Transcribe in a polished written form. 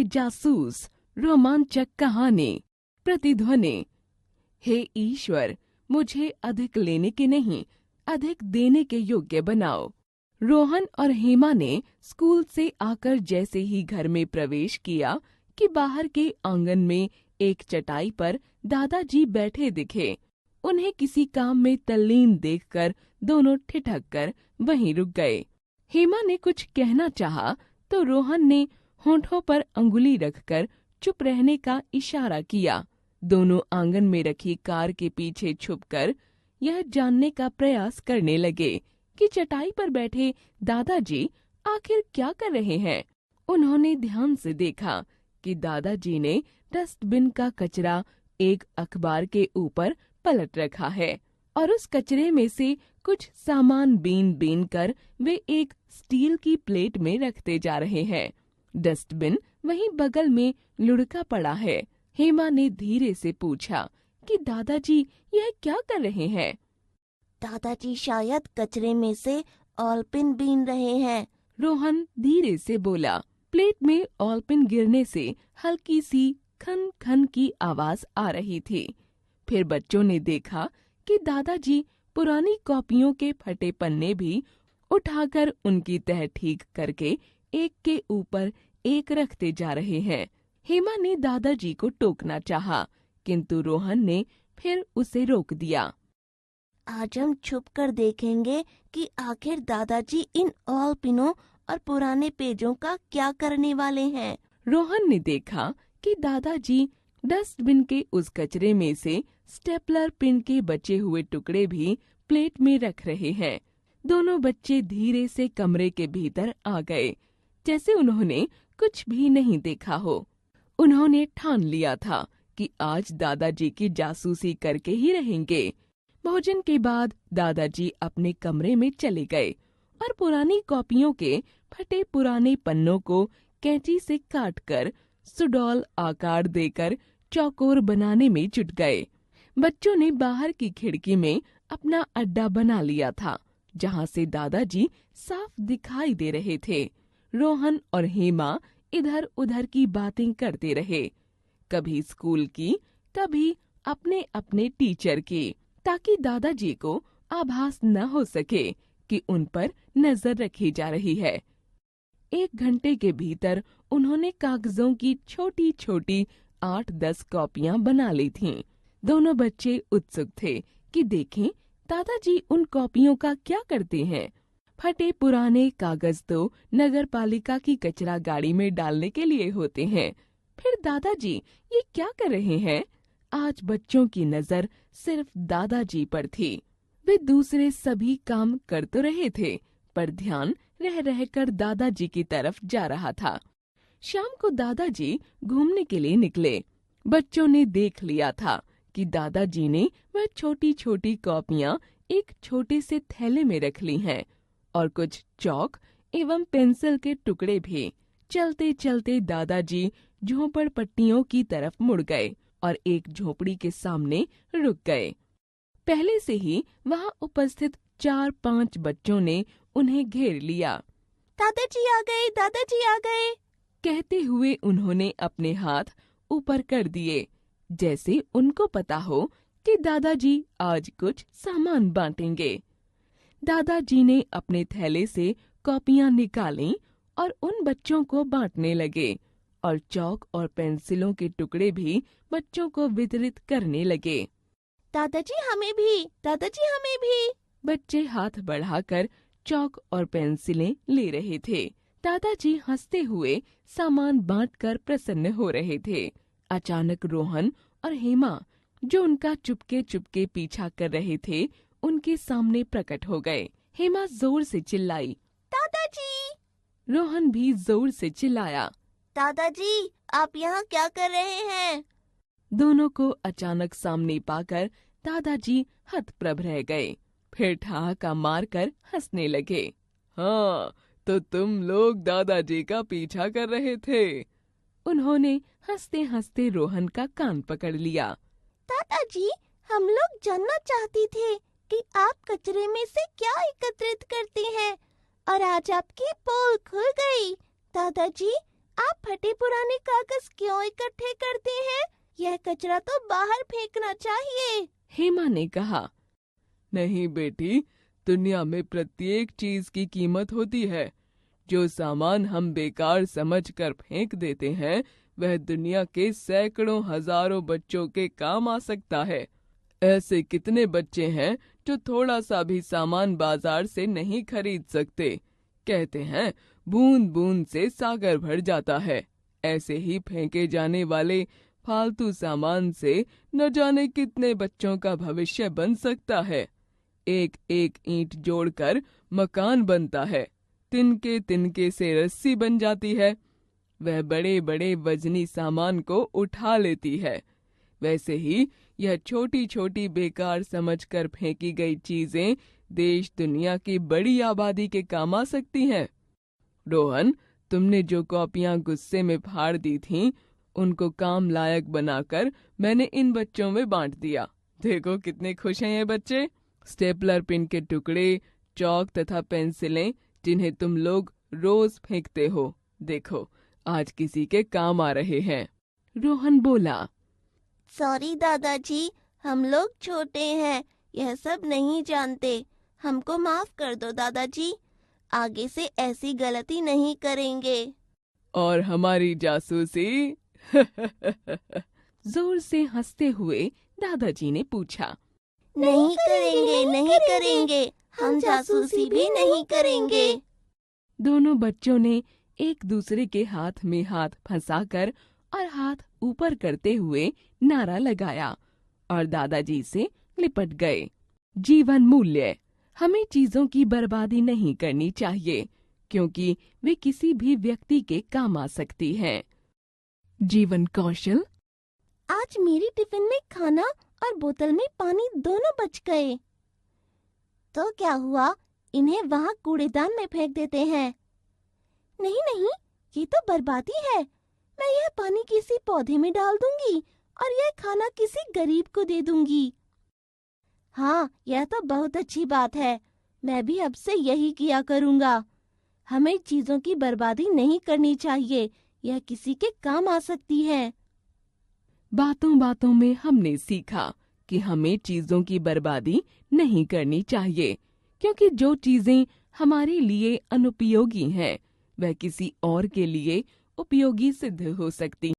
जासूस, रोमांचक कहानी, प्रतिध्वनि। हे ईश्वर, मुझे अधिक लेने के नहीं, अधिक देने के योग्य बनाओ। रोहन और हेमा ने स्कूल से आकर जैसे ही घर में प्रवेश किया कि बाहर के आंगन में एक चटाई पर दादाजी बैठे दिखे। उन्हें किसी काम में तल्लीन देखकर दोनों ठिठक कर वहीं रुक गए। हेमा ने कुछ कहना चाहा तो रोहन ने होठों पर अंगुली रखकर चुप रहने का इशारा किया। दोनों आंगन में रखी कार के पीछे छुपकर यह जानने का प्रयास करने लगे कि चटाई पर बैठे दादाजी आखिर क्या कर रहे हैं। उन्होंने ध्यान से देखा कि दादाजी ने डस्टबिन का कचरा एक अखबार के ऊपर पलट रखा है और उस कचरे में से कुछ सामान बीन बीन कर वे एक स्टील की प्लेट में रखते जा रहे हैं। डस्टबिन वहीं बगल में लुढ़का पड़ा है। हेमा ने धीरे से पूछा कि दादाजी यह क्या कर रहे हैं। दादाजी शायद कचरे में से ऑलपिन बीन रहे हैं, रोहन धीरे से बोला। प्लेट में ऑलपिन गिरने से हल्की सी खन खन की आवाज आ रही थी। फिर बच्चों ने देखा कि दादाजी पुरानी कॉपियों के फटे पन्ने भी उठाकर उनकी तह ठीक करके एक के ऊपर एक रखते जा रहे हैं। हेमा ने दादाजी को टोकना चाहा, किंतु रोहन ने फिर उसे रोक दिया। आज हम छुप कर देखेंगे कि आखिर दादाजी इन ऑलपिनों और पुराने पेजों का क्या करने वाले हैं। रोहन ने देखा कि दादाजी डस्टबिन के उस कचरे में से स्टेपलर पिन के बचे हुए टुकड़े भी प्लेट में रख रहे हैं। दोनों बच्चे धीरे से कमरे के भीतर आ गए, जैसे उन्होंने कुछ भी नहीं देखा हो। उन्होंने ठान लिया था कि आज दादाजी की जासूसी करके ही रहेंगे। भोजन के बाद दादाजी अपने कमरे में चले गए और पुरानी कॉपियों के फटे पुराने पन्नों को कैंची से काटकर सुडौल आकार देकर चौकोर बनाने में जुट गए। बच्चों ने बाहर की खिड़की में अपना अड्डा बना लिया था, जहां से दादाजी साफ दिखाई दे रहे थे। रोहन और हेमा इधर उधर की बातें करते रहे, कभी स्कूल की, कभी अपने अपने टीचर की, ताकि दादाजी को आभास न हो सके कि उन पर नजर रखी जा रही है। 1 घंटे के भीतर उन्होंने कागजों की छोटी छोटी 8-10 कॉपियां बना ली थीं। दोनों बच्चे उत्सुक थे कि देखें दादाजी उन कॉपियों का क्या करते हैं। फटे पुराने कागज तो नगर पालिका की कचरा गाड़ी में डालने के लिए होते हैं। फिर दादाजी ये क्या कर रहे हैं? आज बच्चों की नजर सिर्फ दादाजी पर थी। वे दूसरे सभी काम कर तो रहे थे, पर ध्यान रह रहकर दादाजी की तरफ जा रहा था। शाम को दादाजी घूमने के लिए निकले। बच्चों ने देख लिया था कि दादाजी ने वह छोटी छोटी कॉपियां एक छोटे से थैले में रख ली हैं और कुछ चौक एवं पेंसिल के टुकड़े भी। चलते चलते दादाजी झोपड़पट्टियों की तरफ मुड़ गए और एक झोपड़ी के सामने रुक गए। पहले से ही वहां उपस्थित 4-5 बच्चों ने उन्हें घेर लिया। दादाजी आ गए, दादाजी आ गए, कहते हुए उन्होंने अपने हाथ ऊपर कर दिए, जैसे उनको पता हो कि दादाजी आज कुछ सामान बांटेंगे। दादाजी ने अपने थैले से कॉपियां निकालीं और उन बच्चों को बांटने लगे और चौक और पेंसिलों के टुकड़े भी बच्चों को वितरित करने लगे। दादाजी हमें भी, दादाजी हमें भी। बच्चे हाथ बढ़ाकर चौक और पेंसिलें ले रहे थे। दादाजी हंसते हुए सामान बांटकर प्रसन्न हो रहे थे। अचानक रोहन और हेमा, जो उनका चुपके चुपके पीछा कर रहे थे, उनके सामने प्रकट हो गए। हेमा जोर से चिल्लाई, दादाजी। रोहन भी जोर से चिल्लाया, दादाजी आप यहाँ क्या कर रहे हैं? दोनों को अचानक सामने पाकर दादाजी हतप्रभ रह गए। फिर ठहाका मारकर हंसने लगे। हाँ, तो तुम लोग दादाजी का पीछा कर रहे थे। उन्होंने हंसते हंसते रोहन का कान पकड़ लिया। दादाजी, हम लोग जानना चाहते थे कि आप कचरे में से क्या एकत्रित करते हैं और आज आपकी पोल खुल गई। दादाजी, आप फटे पुराने कागज क्यों इकट्ठे करते हैं? यह कचरा तो बाहर फेंकना चाहिए। हेमा ने कहा। नहीं बेटी, दुनिया में प्रत्येक चीज की कीमत होती है। जो सामान हम बेकार समझकर फेंक देते हैं, वह दुनिया के सैकड़ों हजारों बच्चों के काम आ सकता है। ऐसे कितने बच्चे हैं जो थोड़ा सा भी सामान बाजार से नहीं खरीद सकते। कहते हैं बूंद बूंद से सागर भर जाता है। ऐसे ही फेंके जाने वाले फालतू सामान से न जाने कितने बच्चों का भविष्य बन सकता है। एक एक ईंट जोड़कर मकान बनता है। तिनके तिनके से रस्सी बन जाती है। वह बड़े बड़े वजनी सामान को उठा लेती है। वैसे ही यह छोटी छोटी बेकार समझकर फेंकी गई चीजें देश दुनिया की बड़ी आबादी के काम आ सकती हैं। रोहन, तुमने जो कॉपियां गुस्से में फाड़ दी थीं, उनको काम लायक बनाकर मैंने इन बच्चों में बांट दिया। देखो कितने खुश हैं ये बच्चे। स्टेपलर पिन के टुकड़े, चौक तथा पेंसिलें जिन्हें तुम लोग रोज फेंकते हो, देखो आज किसी के काम आ रहे हैं। रोहन बोला। सॉरी दादाजी, हम लोग छोटे हैं, यह सब नहीं जानते। हमको माफ कर दो दादाजी, आगे से ऐसी गलती नहीं करेंगे। और हमारी जासूसी? जोर से हंसते हुए दादाजी ने पूछा। नहीं करेंगे, नहीं करेंगे, हम जासूसी भी नहीं करेंगे। दोनों बच्चों ने एक दूसरे के हाथ में हाथ फंसाकर और हाथ ऊपर करते हुए नारा लगाया और दादाजी से लिपट गए। जीवन मूल्य। हमें चीजों की बर्बादी नहीं करनी चाहिए, क्योंकि वे किसी भी व्यक्ति के काम आ सकती हैं। जीवन कौशल। आज मेरी टिफिन में खाना और बोतल में पानी दोनों बच गए। तो क्या हुआ, इन्हें वहाँ कूड़ेदान में फेंक देते हैं। नहीं नहीं, ये तो बर्बादी है। मैं यह पानी किसी पौधे में डाल दूंगी और यह खाना किसी गरीब को दे दूंगी। हाँ, यह तो बहुत अच्छी बात है। मैं भी अब से यही किया करूँगा। हमें चीजों की बर्बादी नहीं करनी चाहिए, यह किसी के काम आ सकती है। बातों बातों में हमने सीखा कि हमें चीजों की बर्बादी नहीं करनी चाहिए, क्योंकि जो चीजें हमारे लिए अनुपयोगी हैं, वह किसी और के लिए उपयोगी सिद्ध हो सकती